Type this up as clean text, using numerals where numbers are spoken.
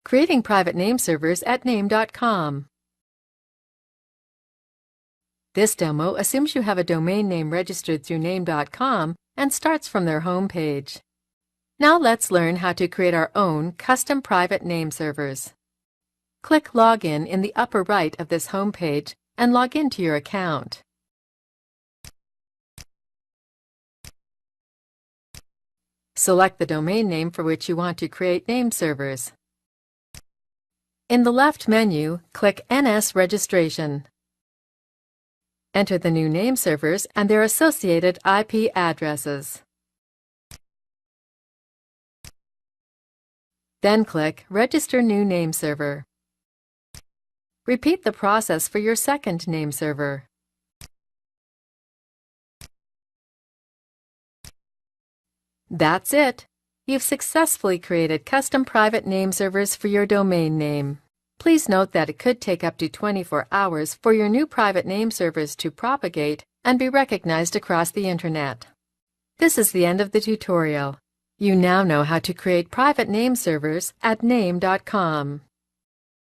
Creating private name servers at name.com. This demo assumes you have a domain name registered through name.com and starts from their home page. Now let's learn how to create our own custom private name servers. Click Login in the upper right of this home page and log into your account. Select the domain name for which you want to create name servers. In the left menu, click NS Registration. Enter the new name servers and their associated IP addresses. Then click Register New Name Server. Repeat the process for your second name server. That's it! You've successfully created custom private name servers for your domain name. Please note that it could take up to 24 hours for your new private name servers to propagate and be recognized across the Internet. This is the end of the tutorial. You now know how to create private name servers at name.com.